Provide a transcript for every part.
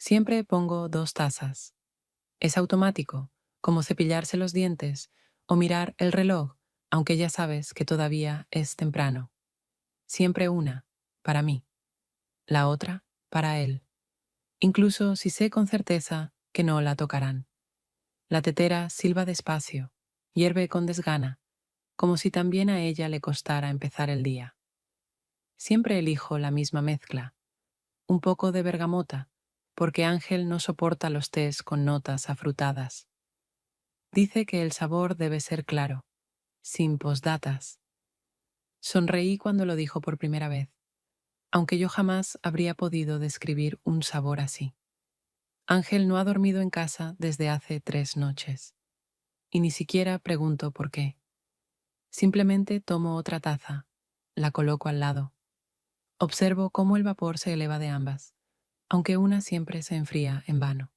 Siempre pongo 2 tazas. Es automático, como cepillarse los dientes o mirar el reloj, aunque ya sabes que todavía es temprano. Siempre una, para mí, la otra, para él, incluso si sé con certeza que no la tocarán. La tetera silba despacio, hierve con desgana, como si también a ella le costara empezar el día. Siempre elijo la misma mezcla, un poco de bergamota, porque Ángel no soporta los tés con notas afrutadas. Dice que el sabor debe ser claro, sin posdatas. Sonreí cuando lo dijo por primera vez, aunque yo jamás habría podido describir un sabor así. Ángel no ha dormido en casa desde hace 3 noches, y ni siquiera pregunto por qué. Simplemente tomo otra taza, la coloco al lado. Observo cómo el vapor se eleva de ambas, aunque una siempre se enfría en vano.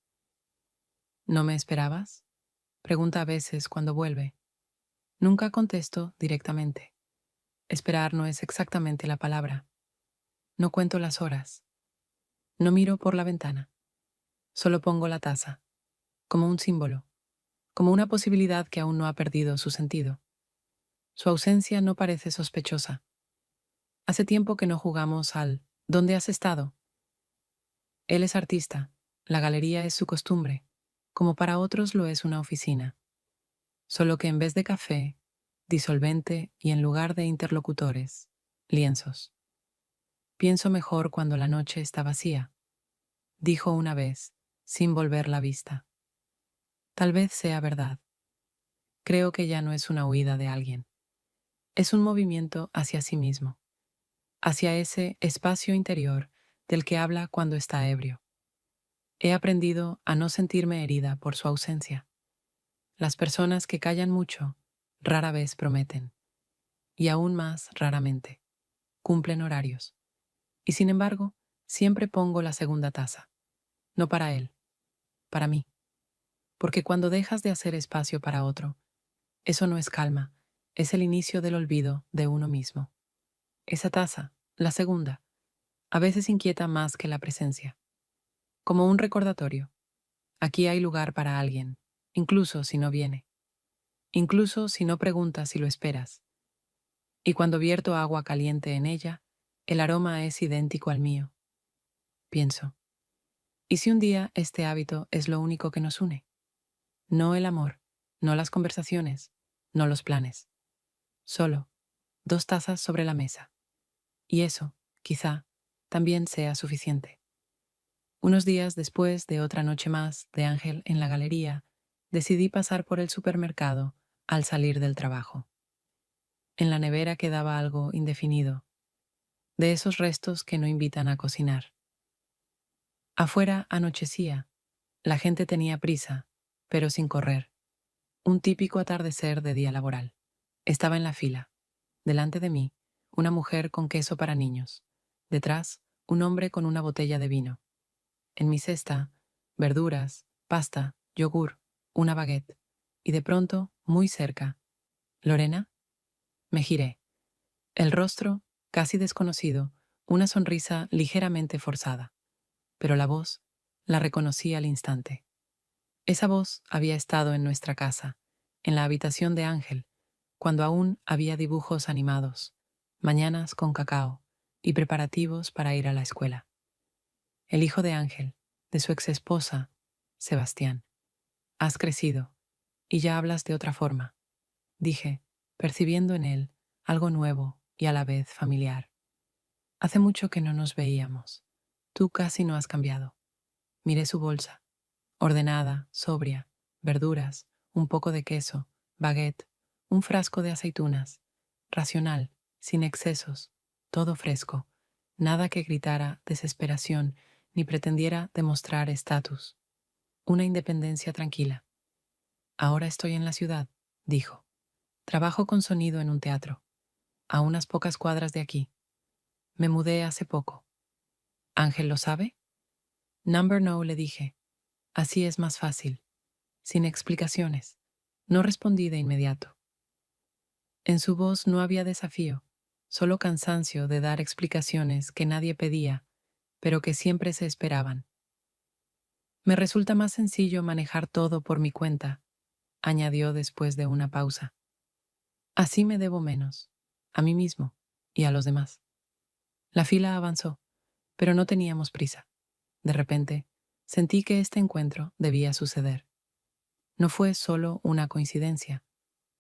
¿No me esperabas?, pregunta a veces cuando vuelve. Nunca contesto directamente. Esperar no es exactamente la palabra. No cuento las horas. No miro por la ventana. Solo pongo la taza, como un símbolo, como una posibilidad que aún no ha perdido su sentido. Su ausencia no parece sospechosa. Hace tiempo que no jugamos al ¿dónde has estado? Él es artista, la galería es su costumbre, como para otros lo es una oficina. Solo que en vez de café, disolvente y en lugar de interlocutores, lienzos. Pienso mejor cuando la noche está vacía, dijo una vez, sin volver la vista. Tal vez sea verdad. Creo que ya no es una huida de alguien. Es un movimiento hacia sí mismo, hacia ese espacio interior del que habla cuando está ebrio. He aprendido a no sentirme herida por su ausencia. Las personas que callan mucho rara vez prometen, y aún más raramente cumplen horarios. Y sin embargo, siempre pongo la segunda taza, no para él, para mí. Porque cuando dejas de hacer espacio para otro, eso no es calma, es el inicio del olvido de uno mismo. Esa taza, la segunda, a veces inquieta más que la presencia. Como un recordatorio. Aquí hay lugar para alguien, incluso si no viene. Incluso si no preguntas si lo esperas. Y cuando vierto agua caliente en ella, el aroma es idéntico al mío. Pienso, ¿y si un día este hábito es lo único que nos une? No el amor, no las conversaciones, no los planes. Solo 2 tazas sobre la mesa. Y eso, quizá, también sea suficiente. Unos días después de otra noche más de Ángel en la galería, decidí pasar por el supermercado al salir del trabajo. En la nevera quedaba algo indefinido, de esos restos que no invitan a cocinar. Afuera anochecía, la gente tenía prisa, pero sin correr. Un típico atardecer de día laboral. Estaba en la fila. Delante de mí, una mujer con queso para niños. Detrás, un hombre con una botella de vino. En mi cesta, verduras, pasta, yogur, una baguette. Y de pronto, muy cerca, ¿Lorena? Me giré. El rostro, casi desconocido, una sonrisa ligeramente forzada. Pero la voz, la reconocí al instante. Esa voz había estado en nuestra casa, en la habitación de Ángel, cuando aún había dibujos animados, mañanas con cacao y preparativos para ir a la escuela. El hijo de Ángel, de su exesposa, Sebastián. Has crecido, y ya hablas de otra forma, dije, percibiendo en él algo nuevo y a la vez familiar. Hace mucho que no nos veíamos. Tú casi no has cambiado. Miré su bolsa, ordenada, sobria, verduras, un poco de queso, baguette, un frasco de aceitunas, racional, sin excesos, todo fresco, nada que gritara desesperación ni pretendiera demostrar estatus. Una independencia tranquila. Ahora estoy en la ciudad, dijo. Trabajo con sonido en un teatro, a unas pocas cuadras de aquí. Me mudé hace poco. ¿Ángel lo sabe? Number no, le dije. Así es más fácil. Sin explicaciones. No respondí de inmediato. En su voz no había desafío, solo cansancio de dar explicaciones que nadie pedía, pero que siempre se esperaban. Me resulta más sencillo manejar todo por mi cuenta, añadió después de una pausa. Así me debo menos, a mí mismo y a los demás. La fila avanzó, pero no teníamos prisa. De repente, sentí que este encuentro debía suceder. No fue solo una coincidencia,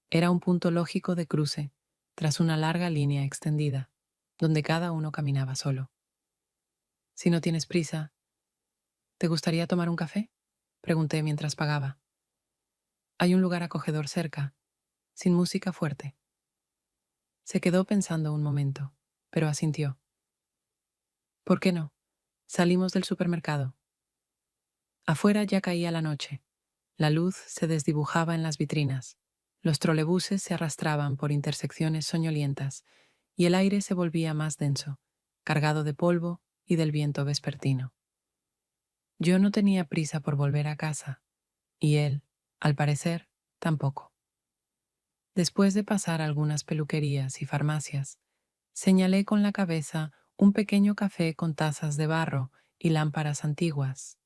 era un punto lógico de cruce tras una larga línea extendida, donde cada uno caminaba solo. Si no tienes prisa, ¿te gustaría tomar un café? Pregunté mientras pagaba. Hay un lugar acogedor cerca, sin música fuerte. Se quedó pensando un momento, pero asintió. ¿Por qué no? Salimos del supermercado. Afuera ya caía la noche. La luz se desdibujaba en las vitrinas. Los trolebuses se arrastraban por intersecciones soñolientas y el aire se volvía más denso, cargado de polvo y del viento vespertino. Yo no tenía prisa por volver a casa, y él, al parecer, tampoco. Después de pasar algunas peluquerías y farmacias, señalé con la cabeza un pequeño café con tazas de barro y lámparas antiguas.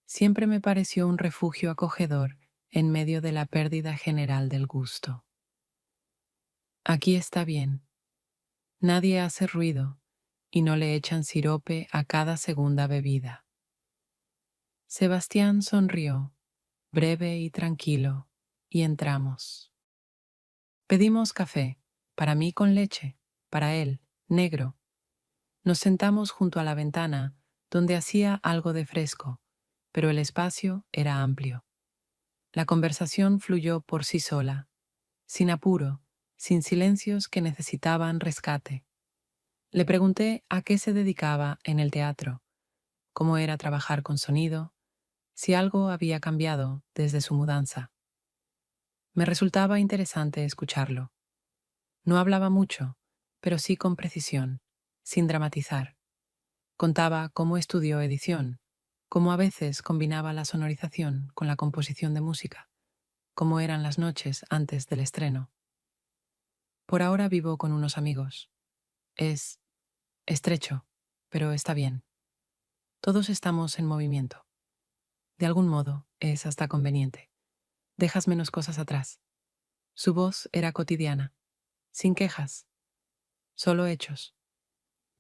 Siempre me pareció un refugio acogedor en medio de la pérdida general del gusto. Aquí está bien. Nadie hace ruido y no le echan sirope a cada segunda bebida. Sebastián sonrió, breve y tranquilo, y entramos. Pedimos café, para mí con leche, para él, negro. Nos sentamos junto a la ventana, donde hacía algo de fresco, pero el espacio era amplio. La conversación fluyó por sí sola, sin apuro, sin silencios que necesitaban rescate. Le pregunté a qué se dedicaba en el teatro, cómo era trabajar con sonido, si algo había cambiado desde su mudanza. Me resultaba interesante escucharlo. No hablaba mucho, pero sí con precisión, sin dramatizar. Contaba cómo estudió edición, cómo a veces combinaba la sonorización con la composición de música, cómo eran las noches antes del estreno. Por ahora vivo con unos amigos. Es estrecho, pero está bien. Todos estamos en movimiento. De algún modo, es hasta conveniente. Dejas menos cosas atrás. Su voz era cotidiana, sin quejas, solo hechos.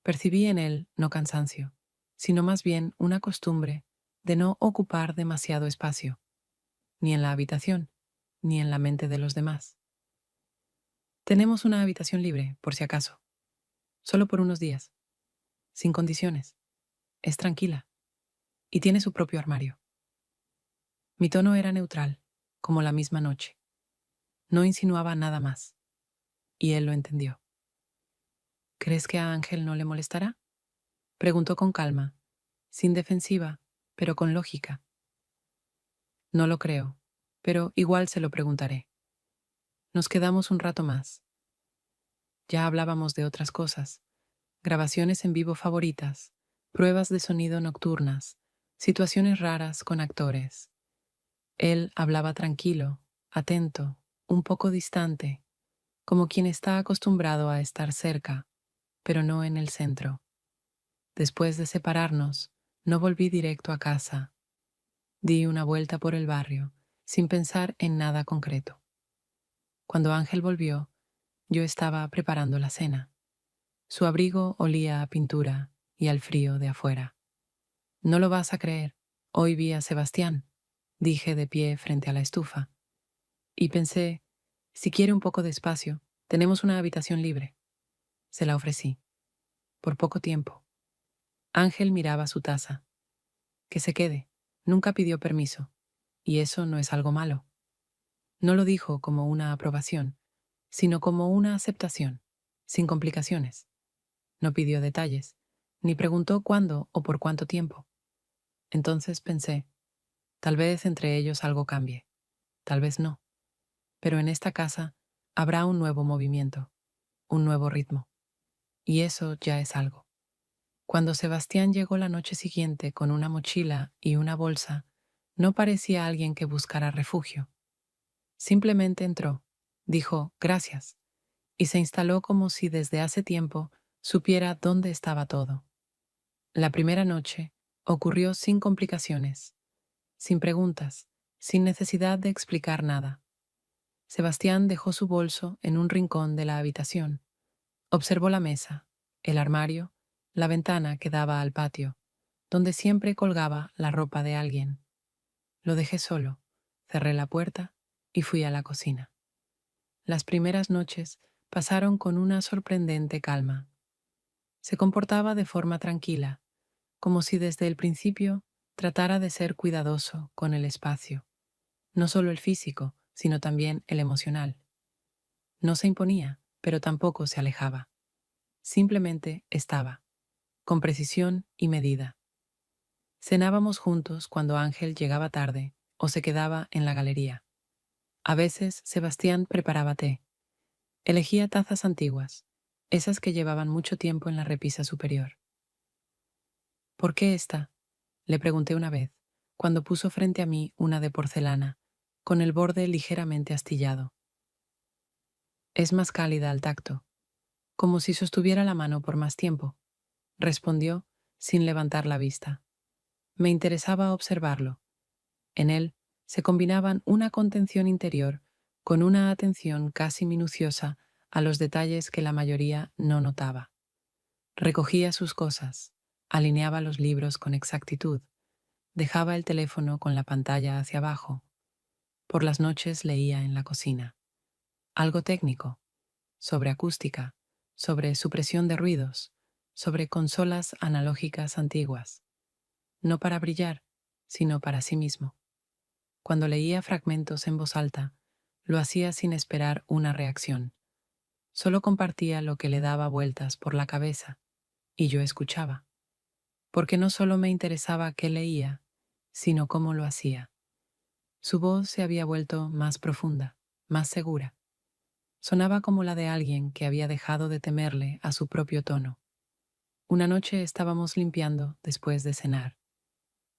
Percibí en él no cansancio, sino más bien una costumbre de no ocupar demasiado espacio, ni en la habitación, ni en la mente de los demás. Tenemos una habitación libre, por si acaso, solo por unos días, sin condiciones. Es tranquila y tiene su propio armario. Mi tono era neutral, como la misma noche. No insinuaba nada más, y él lo entendió. ¿Crees que a Ángel no le molestará? Preguntó con calma, sin defensiva, pero con lógica. No lo creo, pero igual se lo preguntaré. Nos quedamos un rato más. Ya hablábamos de otras cosas, grabaciones en vivo favoritas, pruebas de sonido nocturnas, situaciones raras con actores. Él hablaba tranquilo, atento, un poco distante, como quien está acostumbrado a estar cerca, pero no en el centro. Después de separarnos, no volví directo a casa. Di una vuelta por el barrio, sin pensar en nada concreto. Cuando Ángel volvió, yo estaba preparando la cena. Su abrigo olía a pintura y al frío de afuera. No lo vas a creer, hoy vi a Sebastián, dije de pie frente a la estufa. Y pensé, si quiere un poco de espacio, tenemos una habitación libre. Se la ofrecí. Por poco tiempo. Ángel miraba su taza. Que se quede. Nunca pidió permiso. Y eso no es algo malo. No lo dijo como una aprobación, sino como una aceptación, sin complicaciones. No pidió detalles, ni preguntó cuándo o por cuánto tiempo. Entonces pensé, tal vez entre ellos algo cambie, tal vez no. Pero en esta casa habrá un nuevo movimiento, un nuevo ritmo. Y eso ya es algo. Cuando Sebastián llegó la noche siguiente con una mochila y una bolsa, no parecía alguien que buscara refugio. Simplemente entró, dijo gracias, y se instaló como si desde hace tiempo supiera dónde estaba todo. La primera noche ocurrió sin complicaciones. sin preguntas, sin necesidad de explicar nada. Sebastián dejó su bolso en un rincón de la habitación. Observó la mesa, el armario, la ventana que daba al patio, donde siempre colgaba la ropa de alguien. Lo dejé solo, cerré la puerta y fui a la cocina. Las primeras noches pasaron con una sorprendente calma. Se comportaba de forma tranquila, como si desde el principio tratara de ser cuidadoso con el espacio, no solo el físico, sino también el emocional. No se imponía, pero tampoco se alejaba. Simplemente estaba, con precisión y medida. Cenábamos juntos cuando Ángel llegaba tarde o se quedaba en la galería. A veces Sebastián preparaba té. Elegía tazas antiguas, esas que llevaban mucho tiempo en la repisa superior. ¿Por qué esta? Le pregunté una vez, cuando puso frente a mí una de porcelana, con el borde ligeramente astillado. Es más cálida al tacto, como si sostuviera la mano por más tiempo, respondió sin levantar la vista. Me interesaba observarlo. En él se combinaban una contención interior con una atención casi minuciosa a los detalles que la mayoría no notaba. Recogía sus cosas, alineaba los libros con exactitud, dejaba el teléfono con la pantalla hacia abajo. Por las noches leía en la cocina. Algo técnico, sobre acústica, sobre supresión de ruidos, sobre consolas analógicas antiguas. No para brillar, sino para sí mismo. Cuando leía fragmentos en voz alta, lo hacía sin esperar una reacción. Solo compartía lo que le daba vueltas por la cabeza, y yo escuchaba. Porque no solo me interesaba qué leía, sino cómo lo hacía. Su voz se había vuelto más profunda, más segura. Sonaba como la de alguien que había dejado de temerle a su propio tono. Una noche estábamos limpiando después de cenar.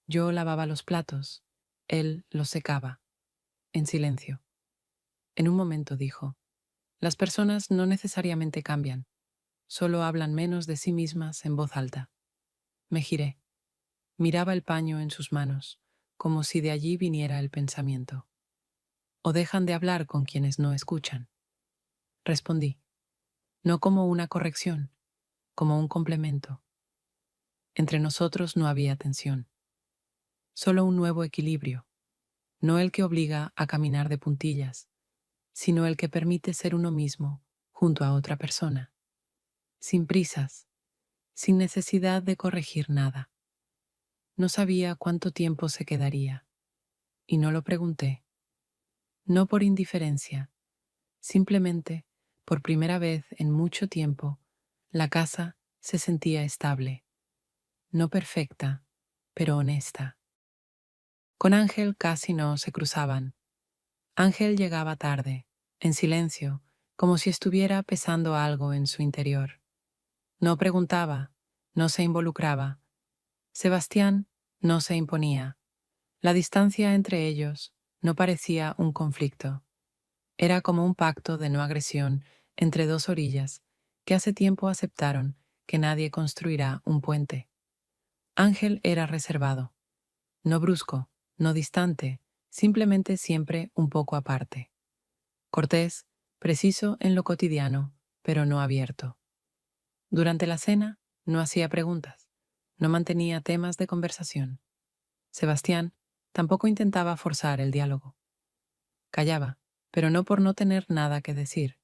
Yo lavaba los platos, él los secaba, en silencio. En un momento dijo, las personas no necesariamente cambian, solo hablan menos de sí mismas en voz alta. Me giré. Miraba el paño en sus manos, como si de allí viniera el pensamiento. O dejan de hablar con quienes no escuchan. Respondí, no como una corrección, como un complemento. Entre nosotros no había tensión, solo un nuevo equilibrio, no el que obliga a caminar de puntillas, sino el que permite ser uno mismo junto a otra persona, sin prisas, sin necesidad de corregir nada. No sabía cuánto tiempo se quedaría, y no lo pregunté, no por indiferencia, simplemente, por primera vez en mucho tiempo, la casa se sentía estable, no perfecta, pero honesta. Con Ángel casi no se cruzaban. Ángel llegaba tarde, en silencio, como si estuviera pesando algo en su interior. No preguntaba, no se involucraba. Sebastián no se imponía. La distancia entre ellos no parecía un conflicto. Era como un pacto de no agresión entre dos orillas que hace tiempo aceptaron que nadie construirá un puente. Ángel era reservado, no brusco, no distante, simplemente siempre un poco aparte. Cortés, preciso en lo cotidiano, pero no abierto. Durante la cena no hacía preguntas, no mantenía temas de conversación. Sebastián tampoco intentaba forzar el diálogo. Callaba, pero no por no tener nada que decir,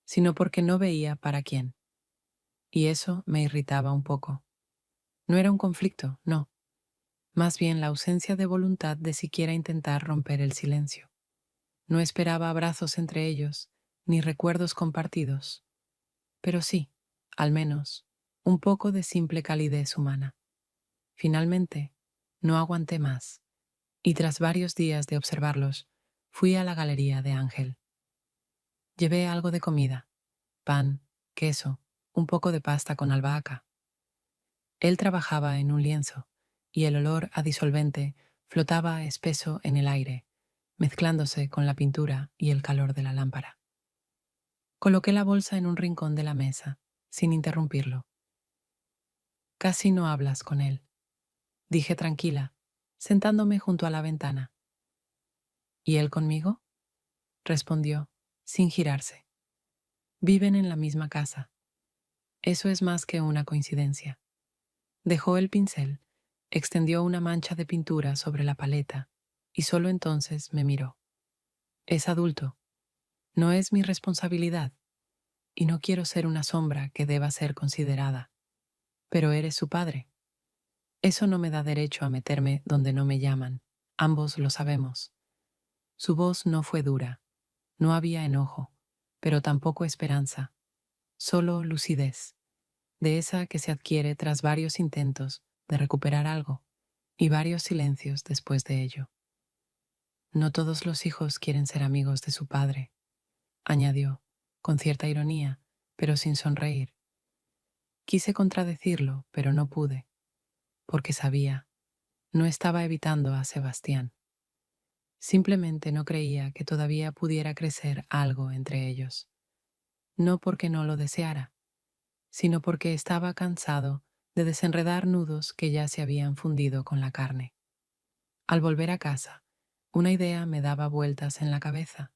sino porque no veía para quién. Y eso me irritaba un poco. No era un conflicto, no. Más bien la ausencia de voluntad de siquiera intentar romper el silencio. No esperaba abrazos entre ellos, ni recuerdos compartidos. Pero sí, al menos, un poco de simple calidez humana. Finalmente, no aguanté más, y tras varios días de observarlos, fui a la galería de Ángel. Llevé algo de comida, pan, queso, un poco de pasta con albahaca. Él trabajaba en un lienzo, y el olor a disolvente flotaba espeso en el aire, mezclándose con la pintura y el calor de la lámpara. Coloqué la bolsa en un rincón de la mesa, sin interrumpirlo. Casi no hablas con él, dije tranquila, sentándome junto a la ventana. ¿Y él conmigo? Respondió, sin girarse. Viven en la misma casa. Eso es más que una coincidencia. Dejó el pincel, extendió una mancha de pintura sobre la paleta y solo entonces me miró. Es adulto. No es mi responsabilidad y no quiero ser una sombra que deba ser considerada. Pero eres su padre. Eso no me da derecho a meterme donde no me llaman. Ambos lo sabemos. Su voz no fue dura. No había enojo, pero tampoco esperanza. Solo lucidez, de esa que se adquiere tras varios intentos de recuperar algo y varios silencios después de ello. No todos los hijos quieren ser amigos de su padre, añadió, con cierta ironía, pero sin sonreír. Quise contradecirlo, pero no pude, porque sabía, no estaba evitando a Sebastián. Simplemente no creía que todavía pudiera crecer algo entre ellos. No porque no lo deseara, sino porque estaba cansado de desenredar nudos que ya se habían fundido con la carne. Al volver a casa, una idea me daba vueltas en la cabeza.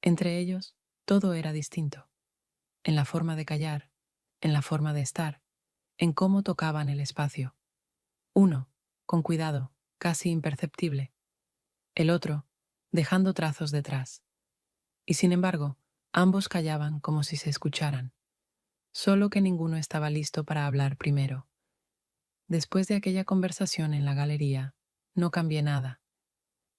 Entre ellos, todo era distinto. En la forma de callar, en la forma de estar, en cómo tocaban el espacio. Uno, con cuidado, casi imperceptible. El otro, dejando trazos detrás. Y sin embargo, ambos callaban como si se escucharan. Solo que ninguno estaba listo para hablar primero. Después de aquella conversación en la galería, no cambié nada.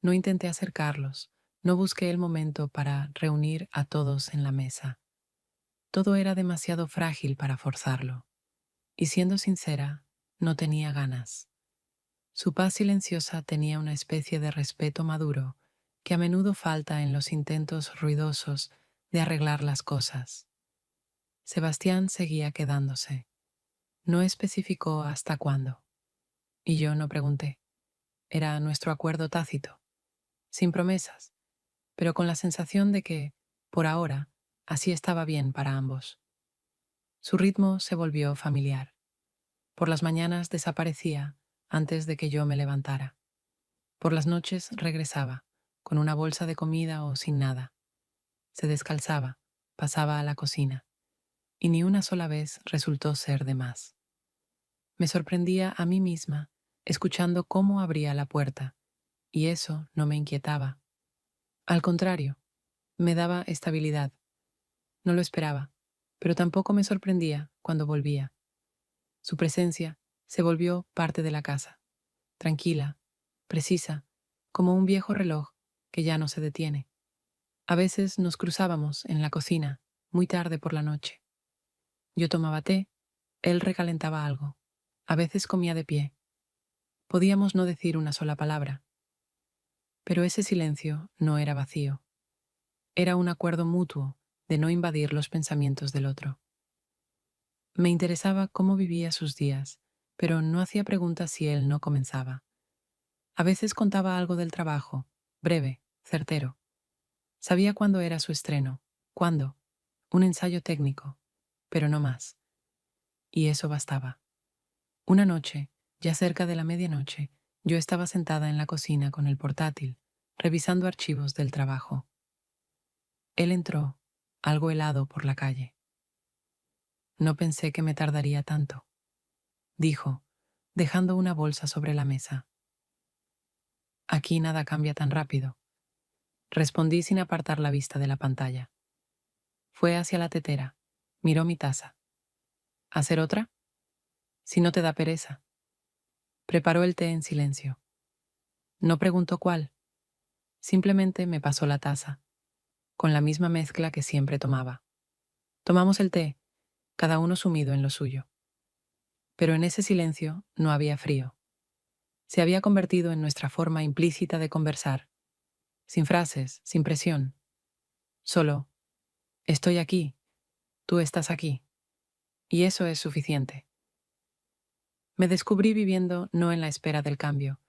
No intenté acercarlos, no busqué el momento para reunir a todos en la mesa. Todo era demasiado frágil para forzarlo. Y siendo sincera, no tenía ganas. Su paz silenciosa tenía una especie de respeto maduro que a menudo falta en los intentos ruidosos de arreglar las cosas. Sebastián seguía quedándose. No especificó hasta cuándo. Y yo no pregunté. Era nuestro acuerdo tácito, sin promesas, pero con la sensación de que, por ahora, así estaba bien para ambos. Su ritmo se volvió familiar. Por las mañanas desaparecía antes de que yo me levantara. Por las noches regresaba, con una bolsa de comida o sin nada. Se descalzaba, pasaba a la cocina, y ni una sola vez resultó ser de más. Me sorprendía a mí misma, escuchando cómo abría la puerta, y eso no me inquietaba. Al contrario, me daba estabilidad. No lo esperaba, pero tampoco me sorprendía cuando volvía. Su presencia se volvió parte de la casa, tranquila, precisa, como un viejo reloj que ya no se detiene. A veces nos cruzábamos en la cocina, muy tarde por la noche. Yo tomaba té, él recalentaba algo. A veces comía de pie. Podíamos no decir una sola palabra. Pero ese silencio no era vacío. Era un acuerdo mutuo de no invadir los pensamientos del otro. Me interesaba cómo vivía sus días, pero no hacía preguntas si él no comenzaba. A veces contaba algo del trabajo, breve, certero. Sabía cuándo era su estreno, cuándo, un ensayo técnico, pero no más. Y eso bastaba. Una noche, ya cerca de la medianoche, yo estaba sentada en la cocina con el portátil, revisando archivos del trabajo. Él entró, algo helado por la calle. No pensé que me tardaría tanto, dijo, dejando una bolsa sobre la mesa. Aquí nada cambia tan rápido. Respondí sin apartar la vista de la pantalla. Fue hacia la tetera, miró mi taza. ¿Hacer otra? Si no te da pereza. Preparó el té en silencio. No preguntó cuál. Simplemente me pasó la taza, con la misma mezcla que siempre tomaba. Tomamos el té, cada uno sumido en lo suyo. Pero en ese silencio no había frío. Se había convertido en nuestra forma implícita de conversar, sin frases, sin presión. Solo, estoy aquí, tú estás aquí. Y eso es suficiente. Me descubrí viviendo no en la espera del cambio,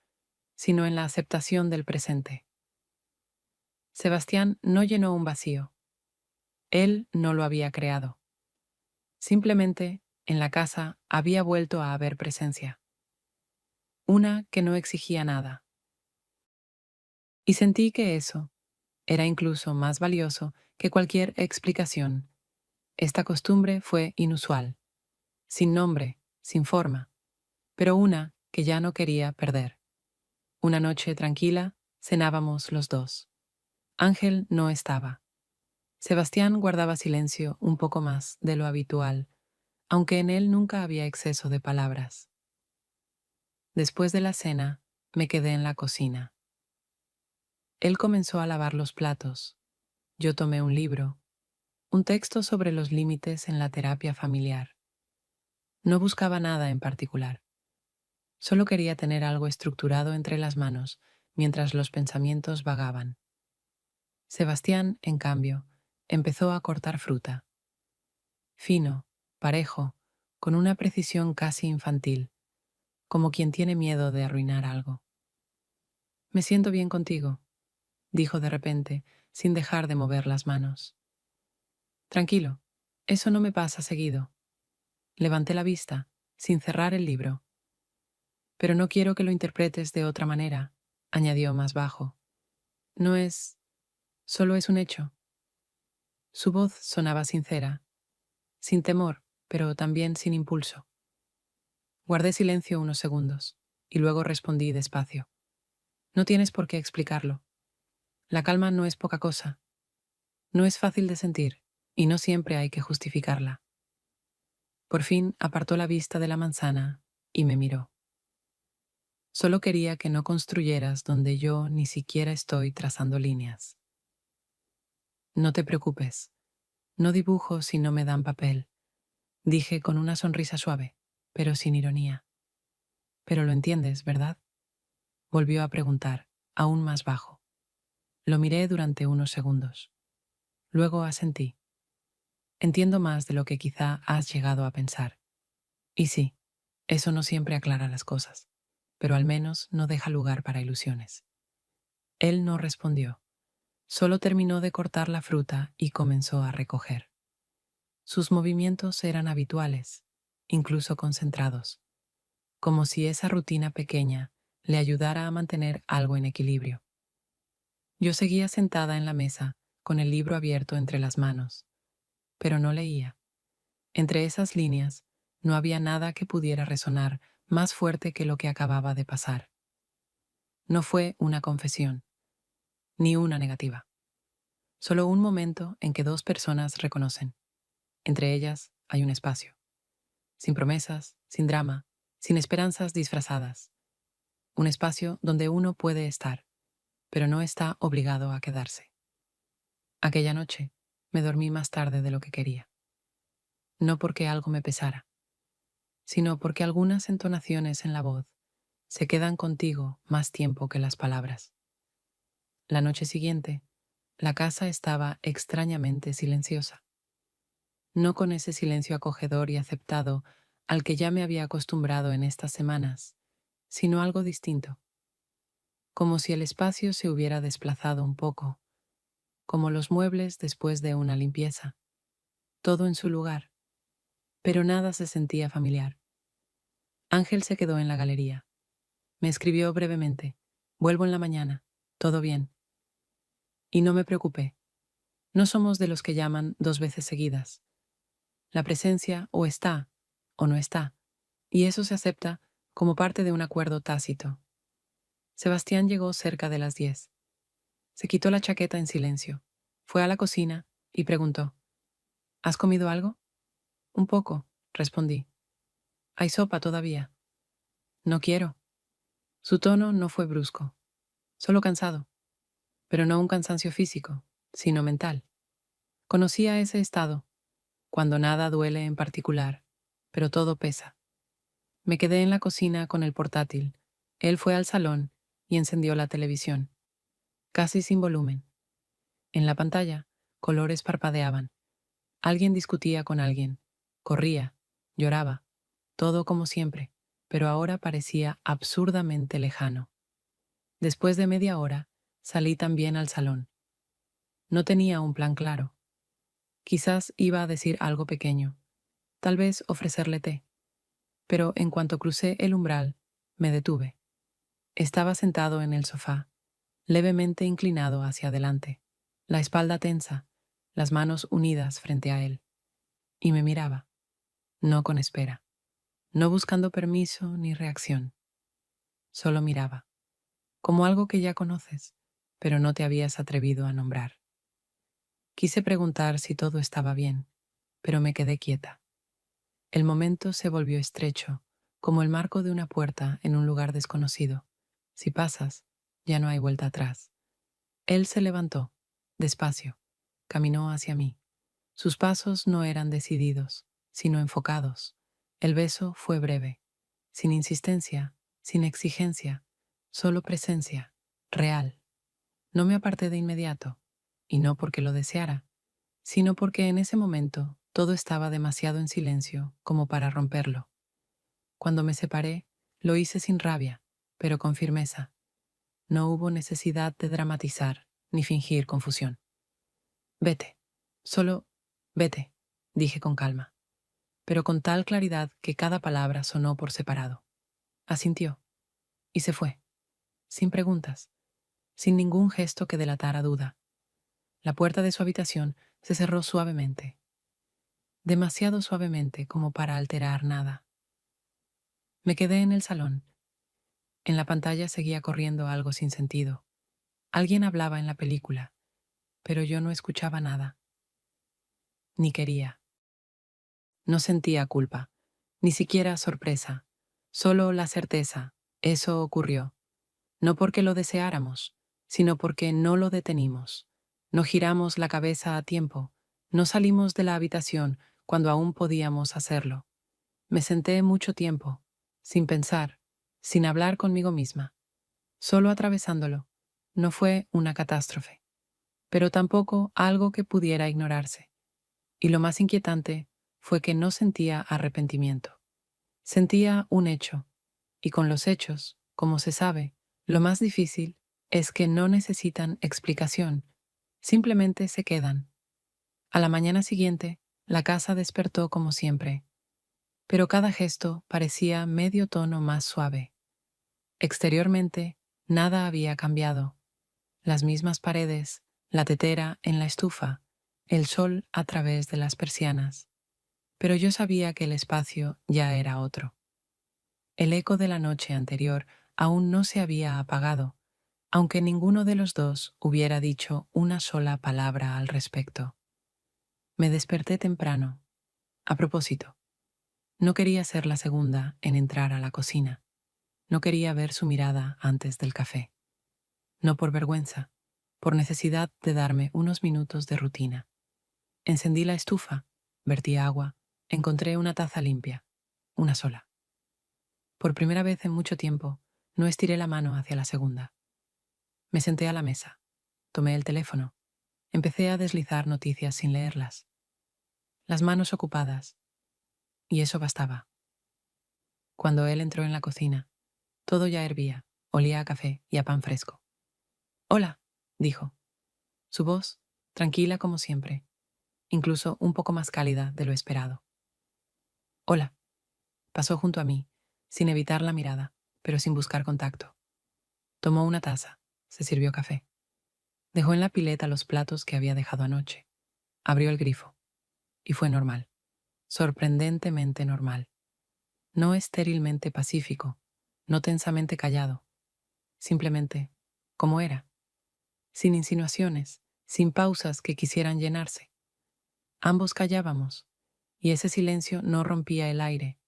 sino en la aceptación del presente. Sebastián no llenó un vacío. Él no lo había creado. Simplemente, en la casa había vuelto a haber presencia. Una que no exigía nada, Y sentí que eso era incluso más valioso que cualquier explicación. Esta costumbre fue inusual, sin nombre, sin forma, pero una que ya no quería perder. Una noche tranquila, cenábamos los dos. Ángel no estaba. Sebastián guardaba silencio un poco más de lo habitual, aunque en él nunca había exceso de palabras. Después de la cena, me quedé en la cocina. Él comenzó a lavar los platos. Yo tomé un libro, un texto sobre los límites en la terapia familiar. No buscaba nada en particular. Solo quería tener algo estructurado entre las manos mientras los pensamientos vagaban. Sebastián, en cambio, empezó a cortar fruta. Fino, parejo, con una precisión casi infantil, como quien tiene miedo de arruinar algo. «Me siento bien contigo», dijo de repente, sin dejar de mover las manos. «Tranquilo, eso no me pasa seguido». Levanté la vista, sin cerrar el libro. «Pero no quiero que lo interpretes de otra manera», añadió más bajo. «No es... solo es un hecho». Su voz sonaba sincera, sin temor, pero también sin impulso. Guardé silencio unos segundos, y luego respondí despacio. «No tienes por qué explicarlo. La calma no es poca cosa. No es fácil de sentir, y no siempre hay que justificarla». Por fin apartó la vista de la manzana y me miró. «Solo quería que no construyeras donde yo ni siquiera estoy trazando líneas». «No te preocupes. No dibujo si no me dan papel», dije con una sonrisa suave, pero sin ironía. «Pero lo entiendes, ¿verdad?», volvió a preguntar, aún más bajo. Lo miré durante unos segundos. Luego asentí. «Entiendo más de lo que quizá has llegado a pensar. Y sí, eso no siempre aclara las cosas, pero al menos no deja lugar para ilusiones». Él no respondió. Solo terminó de cortar la fruta y comenzó a recoger. Sus movimientos eran habituales, incluso concentrados, como si esa rutina pequeña le ayudara a mantener algo en equilibrio. Yo seguía sentada en la mesa, con el libro abierto entre las manos, pero no leía. Entre esas líneas no había nada que pudiera resonar más fuerte que lo que acababa de pasar. No fue una confesión, ni una negativa. Solo un momento en que dos personas reconocen. Entre ellas hay un espacio. Sin promesas, sin drama, sin esperanzas disfrazadas. Un espacio donde uno puede estar, pero no está obligado a quedarse. Aquella noche me dormí más tarde de lo que quería. No porque algo me pesara, sino porque algunas entonaciones en la voz se quedan contigo más tiempo que las palabras. La noche siguiente, la casa estaba extrañamente silenciosa. No con ese silencio acogedor y aceptado al que ya me había acostumbrado en estas semanas, sino algo distinto. Como si el espacio se hubiera desplazado un poco, como los muebles después de una limpieza. Todo en su lugar, pero nada se sentía familiar. Ángel se quedó en la galería. Me escribió brevemente: «Vuelvo en la mañana. Todo bien». Y no me preocupé. No somos de los que llaman 2 veces seguidas. La presencia o está o no está, y eso se acepta como parte de un acuerdo tácito. Sebastián llegó cerca de las 10. Se quitó la chaqueta en silencio, fue a la cocina y preguntó: «¿Has comido algo?». «Un poco», respondí. «Hay sopa todavía». «No quiero». Su tono no fue brusco, solo cansado, pero no un cansancio físico, sino mental. Conocía ese estado, cuando nada duele en particular, pero todo pesa. Me quedé en la cocina con el portátil. Él fue al salón y encendió la televisión, casi sin volumen. En la pantalla, colores parpadeaban. Alguien discutía con alguien, corría, lloraba, todo como siempre, pero ahora parecía absurdamente lejano. Después de media hora, salí también al salón. No tenía un plan claro. Quizás iba a decir algo pequeño, tal vez ofrecerle té, pero en cuanto crucé el umbral, me detuve. Estaba sentado en el sofá, levemente inclinado hacia adelante, la espalda tensa, las manos unidas frente a él. Y me miraba, no con espera, no buscando permiso ni reacción. Solo miraba, como algo que ya conoces, pero no te habías atrevido a nombrar. Quise preguntar si todo estaba bien, pero me quedé quieta. El momento se volvió estrecho, como el marco de una puerta en un lugar desconocido. Si pasas, ya no hay vuelta atrás. Él se levantó, despacio, caminó hacia mí. Sus pasos no eran decididos, sino enfocados. El beso fue breve, sin insistencia, sin exigencia, solo presencia, real. No me aparté de inmediato, y no porque lo deseara, sino porque en ese momento todo estaba demasiado en silencio como para romperlo. Cuando me separé, lo hice sin rabia, pero con firmeza. No hubo necesidad de dramatizar ni fingir confusión. Vete, solo vete, dije con calma, pero con tal claridad que cada palabra sonó por separado. Asintió, y se fue, sin preguntas, sin ningún gesto que delatara duda. La puerta de su habitación se cerró suavemente, demasiado suavemente como para alterar nada. Me quedé en el salón. En la pantalla seguía corriendo algo sin sentido. Alguien hablaba en la película, pero yo no escuchaba nada, ni quería. No sentía culpa, ni siquiera sorpresa, solo la certeza, eso ocurrió. No porque lo deseáramos, sino porque no lo detenimos. No giramos la cabeza a tiempo, no salimos de la habitación cuando aún podíamos hacerlo. Me senté mucho tiempo, sin pensar, sin hablar conmigo misma, solo atravesándolo. No fue una catástrofe, pero tampoco algo que pudiera ignorarse. Y lo más inquietante fue que no sentía arrepentimiento. Sentía un hecho, y con los hechos, como se sabe, lo más difícil es que no necesitan explicación, simplemente se quedan. A la mañana siguiente, la casa despertó como siempre, pero cada gesto parecía medio tono más suave. Exteriormente, nada había cambiado. Las mismas paredes, la tetera en la estufa, el sol a través de las persianas. Pero yo sabía que el espacio ya era otro. El eco de la noche anterior aún no se había apagado, aunque ninguno de los dos hubiera dicho una sola palabra al respecto. Me desperté temprano. A propósito, no quería ser la segunda en entrar a la cocina. No quería ver su mirada antes del café. No por vergüenza, por necesidad de darme unos minutos de rutina. Encendí la estufa, vertí agua, encontré una taza limpia, una sola. Por primera vez en mucho tiempo, no estiré la mano hacia la segunda. Me senté a la mesa, tomé el teléfono, empecé a deslizar noticias sin leerlas. Las manos ocupadas, y eso bastaba. Cuando él entró en la cocina, todo ya hervía, olía a café y a pan fresco. «Hola», dijo. Su voz, tranquila como siempre, incluso un poco más cálida de lo esperado. «Hola». Pasó junto a mí, sin evitar la mirada, pero sin buscar contacto. Tomó una taza, se sirvió café. Dejó en la pileta los platos que había dejado anoche. Abrió el grifo. Y fue normal. Sorprendentemente normal. No estérilmente pacífico, no tensamente callado. Simplemente, como era. Sin insinuaciones, sin pausas que quisieran llenarse. Ambos callábamos, y ese silencio no rompía el aire.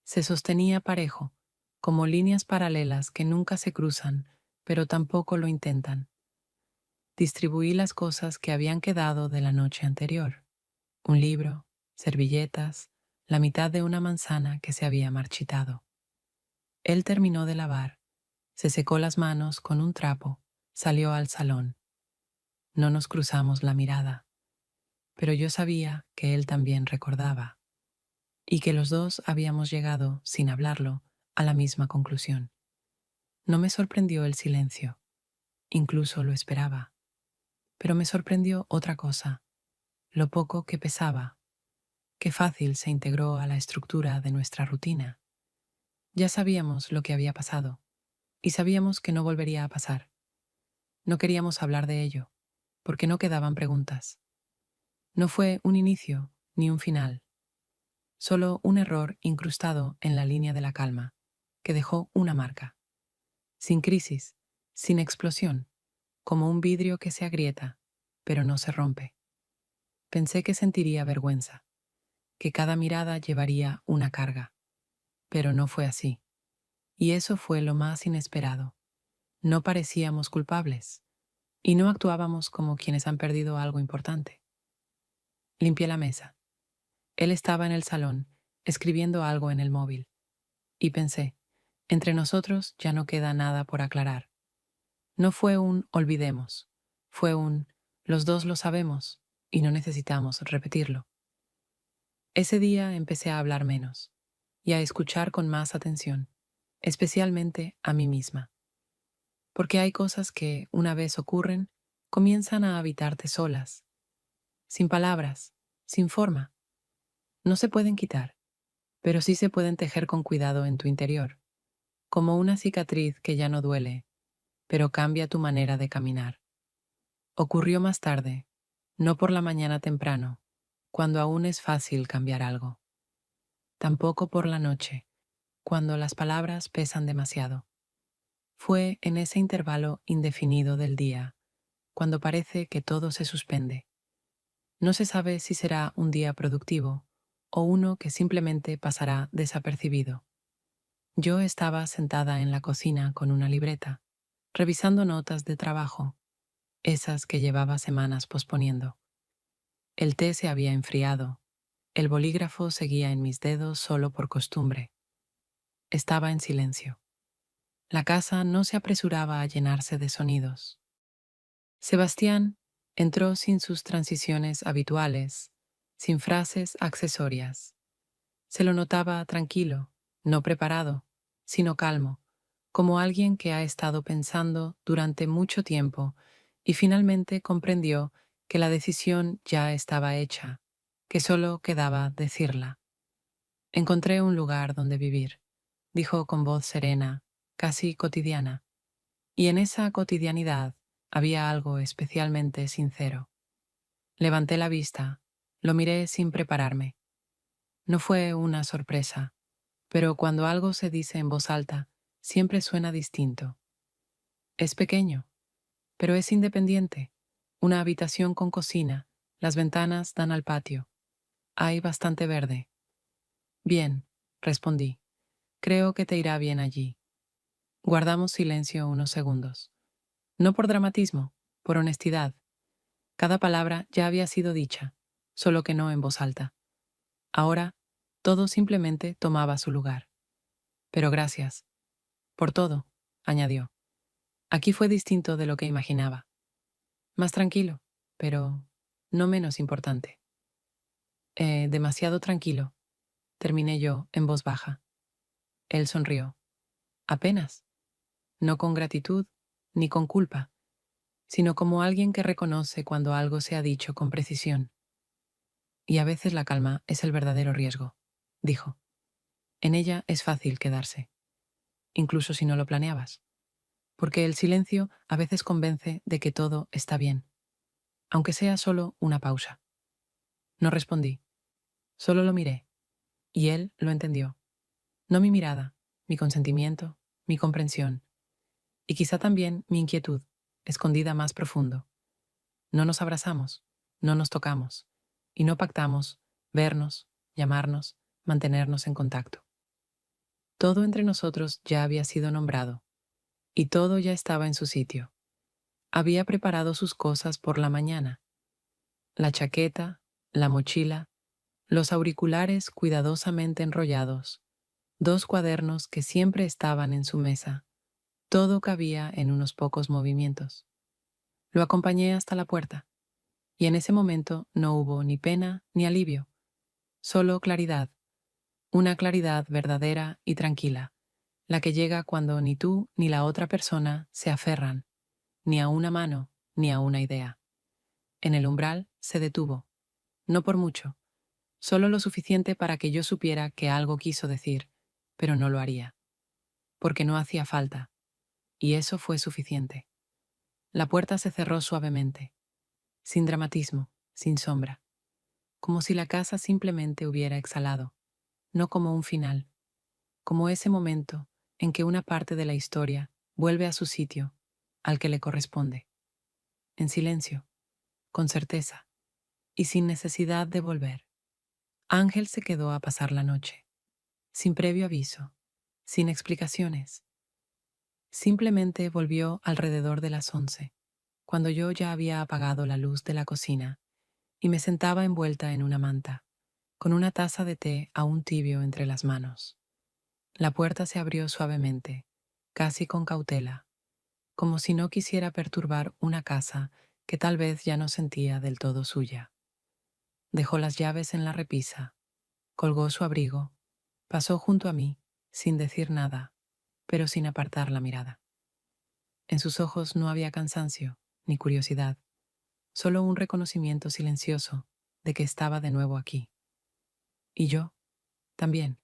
Se sostenía parejo, como líneas paralelas que nunca se cruzan, pero tampoco lo intentan. Distribuí las cosas que habían quedado de la noche anterior. Un libro, servilletas, la mitad de una manzana que se había marchitado. Él terminó de lavar, se secó las manos con un trapo, salió al salón. No nos cruzamos la mirada, pero yo sabía que él también recordaba, y que los dos habíamos llegado, sin hablarlo, a la misma conclusión. No me sorprendió el silencio, incluso lo esperaba, pero me sorprendió otra cosa, lo poco que pesaba. Qué fácil se integró a la estructura de nuestra rutina. Ya sabíamos lo que había pasado, y sabíamos que no volvería a pasar. No queríamos hablar de ello, porque no quedaban preguntas. No fue un inicio ni un final, solo un error incrustado en la línea de la calma, que dejó una marca. Sin crisis, sin explosión, como un vidrio que se agrieta, pero no se rompe. Pensé que sentiría vergüenza, que cada mirada llevaría una carga, pero no fue así. Y eso fue lo más inesperado. No parecíamos culpables, y no actuábamos como quienes han perdido algo importante. Limpié la mesa. Él estaba en el salón, escribiendo algo en el móvil, y pensé, entre nosotros ya no queda nada por aclarar. No fue un olvidemos, fue un los dos lo sabemos y no necesitamos repetirlo. Ese día empecé a hablar menos y a escuchar con más atención, especialmente a mí misma. Porque hay cosas que, una vez ocurren, comienzan a habitarte solas, sin palabras, sin forma. No se pueden quitar, pero sí se pueden tejer con cuidado en tu interior, como una cicatriz que ya no duele, pero cambia tu manera de caminar. Ocurrió más tarde, no por la mañana temprano, cuando aún es fácil cambiar algo. Tampoco por la noche, cuando las palabras pesan demasiado. Fue en ese intervalo indefinido del día, cuando parece que todo se suspende. No se sabe si será un día productivo o uno que simplemente pasará desapercibido. Yo estaba sentada en la cocina con una libreta, revisando notas de trabajo, esas que llevaba semanas posponiendo. El té se había enfriado, el bolígrafo seguía en mis dedos solo por costumbre. Estaba en silencio. La casa no se apresuraba a llenarse de sonidos. Sebastián entró sin sus transiciones habituales, sin frases accesorias. Se lo notaba tranquilo, no preparado, sino calmo, como alguien que ha estado pensando durante mucho tiempo y finalmente comprendió que la decisión ya estaba hecha, que solo quedaba decirla. Encontré un lugar donde vivir, dijo con voz serena, casi cotidiana, y en esa cotidianidad había algo especialmente sincero. Levanté la vista, lo miré sin prepararme. No fue una sorpresa, pero cuando algo se dice en voz alta, siempre suena distinto. Es pequeño, pero es independiente. Una habitación con cocina, las ventanas dan al patio. Hay bastante verde. Bien, respondí. Creo que te irá bien allí. Guardamos silencio unos segundos. No por dramatismo, por honestidad. Cada palabra ya había sido dicha, solo que no en voz alta. Ahora, todo simplemente tomaba su lugar. Pero gracias. Por todo, añadió. Aquí fue distinto de lo que imaginaba. Más tranquilo, pero no menos importante. Demasiado tranquilo, terminé yo en voz baja. Él sonrió. Apenas. No con gratitud, ni con culpa, sino como alguien que reconoce cuando algo se ha dicho con precisión. Y a veces la calma es el verdadero riesgo, dijo. En ella es fácil quedarse, incluso si no lo planeabas, porque el silencio a veces convence de que todo está bien, aunque sea solo una pausa. No respondí, solo lo miré, y él lo entendió. No mi mirada, mi consentimiento, mi comprensión, y quizá también mi inquietud, escondida más profundo. No nos abrazamos, no nos tocamos, y no pactamos vernos, llamarnos, mantenernos en contacto. Todo entre nosotros ya había sido nombrado, y todo ya estaba en su sitio. Había preparado sus cosas por la mañana. La chaqueta, la mochila, los auriculares cuidadosamente enrollados, 2 cuadernos que siempre estaban en su mesa. Todo cabía en unos pocos movimientos. Lo acompañé hasta la puerta, y en ese momento no hubo ni pena ni alivio, solo claridad, una claridad verdadera y tranquila, la que llega cuando ni tú ni la otra persona se aferran, ni a una mano, ni a una idea. En el umbral se detuvo, no por mucho, solo lo suficiente para que yo supiera que algo quiso decir, pero no lo haría, porque no hacía falta, y eso fue suficiente. La puerta se cerró suavemente, sin dramatismo, sin sombra, como si la casa simplemente hubiera exhalado, no como un final, como ese momento en que una parte de la historia vuelve a su sitio, al que le corresponde, en silencio, con certeza y sin necesidad de volver. Ángel se quedó a pasar la noche, sin previo aviso, sin explicaciones. Simplemente volvió alrededor de las 11, cuando yo ya había apagado la luz de la cocina y me sentaba envuelta en una manta, con una taza de té aún tibio entre las manos. La puerta se abrió suavemente, casi con cautela, como si no quisiera perturbar una casa que tal vez ya no sentía del todo suya. Dejó las llaves en la repisa, colgó su abrigo, pasó junto a mí, sin decir nada, pero sin apartar la mirada. En sus ojos no había cansancio, ni curiosidad, solo un reconocimiento silencioso de que estaba de nuevo aquí. Y yo, también,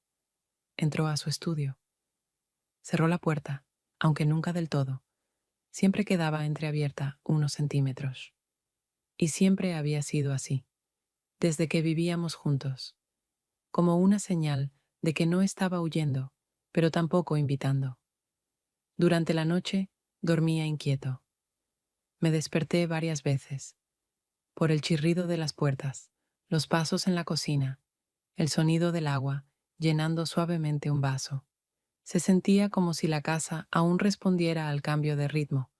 entró a su estudio. Cerró la puerta, aunque nunca del todo. Siempre quedaba entreabierta unos centímetros. Y siempre había sido así, desde que vivíamos juntos, como una señal de que no estaba huyendo, pero tampoco invitando. Durante la noche dormía inquieto. Me desperté varias veces, por el chirrido de las puertas, los pasos en la cocina, el sonido del agua llenando suavemente un vaso. Se sentía como si la casa aún respondiera al cambio de ritmo,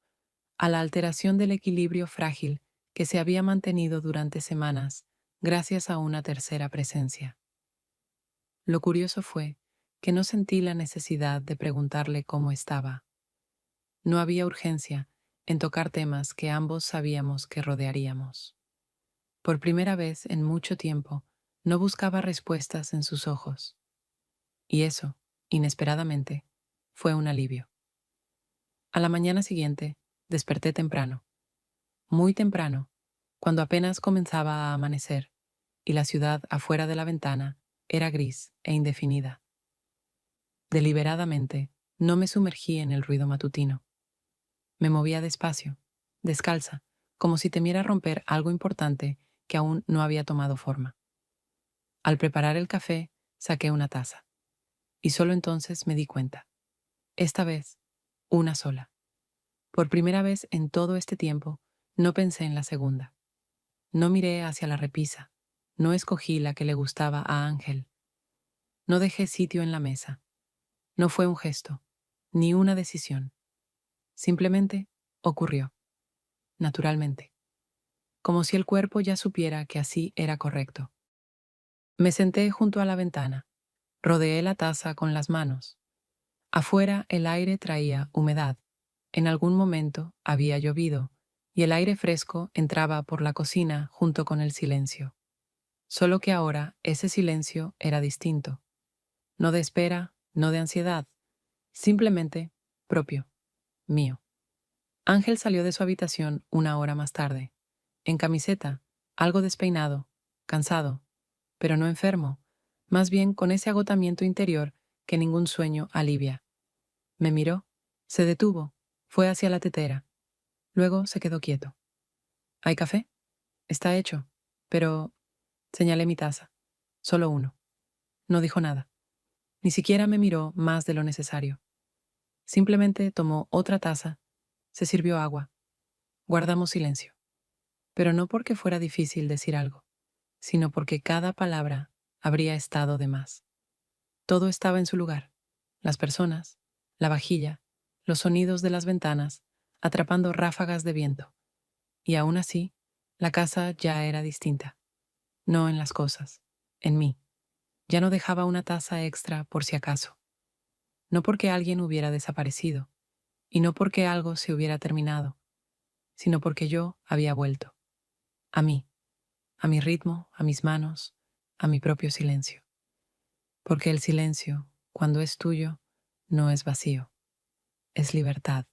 a la alteración del equilibrio frágil que se había mantenido durante semanas gracias a una tercera presencia. Lo curioso fue que no sentí la necesidad de preguntarle cómo estaba. No había urgencia en tocar temas que ambos sabíamos que rodearíamos. Por primera vez en mucho tiempo, no buscaba respuestas en sus ojos. Y eso, inesperadamente, fue un alivio. A la mañana siguiente, desperté temprano, muy temprano, cuando apenas comenzaba a amanecer, y la ciudad afuera de la ventana era gris e indefinida. Deliberadamente, no me sumergí en el ruido matutino. Me movía despacio, descalza, como si temiera romper algo importante que aún no había tomado forma. Al preparar el café, saqué una taza. Y solo entonces me di cuenta. Esta vez, una sola. Por primera vez en todo este tiempo, no pensé en la segunda. No miré hacia la repisa. No escogí la que le gustaba a Ángel. No dejé sitio en la mesa. No fue un gesto, ni una decisión. Simplemente ocurrió, naturalmente, como si el cuerpo ya supiera que así era correcto. Me senté junto a la ventana, rodeé la taza con las manos. Afuera el aire traía humedad. En algún momento había llovido, y el aire fresco entraba por la cocina junto con el silencio. Solo que ahora ese silencio era distinto. No de espera, no de ansiedad, simplemente propio, mío. Ángel salió de su habitación una hora más tarde, en camiseta, algo despeinado, cansado, pero no enfermo, más bien con ese agotamiento interior que ningún sueño alivia. Me miró, se detuvo, fue hacia la tetera. Luego se quedó quieto. ¿Hay café? Está hecho, pero... Señalé mi taza. Solo uno. No dijo nada. Ni siquiera me miró más de lo necesario. Simplemente tomó otra taza, se sirvió agua. Guardamos silencio. Pero no porque fuera difícil decir algo, sino porque cada palabra habría estado de más. Todo estaba en su lugar. Las personas, la vajilla, los sonidos de las ventanas, atrapando ráfagas de viento. Y aún así, la casa ya era distinta. No en las cosas, en mí. Ya no dejaba una taza extra por si acaso. No porque alguien hubiera desaparecido, y no porque algo se hubiera terminado, sino porque yo había vuelto. A mí, a mi ritmo, a mis manos, a mi propio silencio. Porque el silencio, cuando es tuyo, no es vacío, es libertad.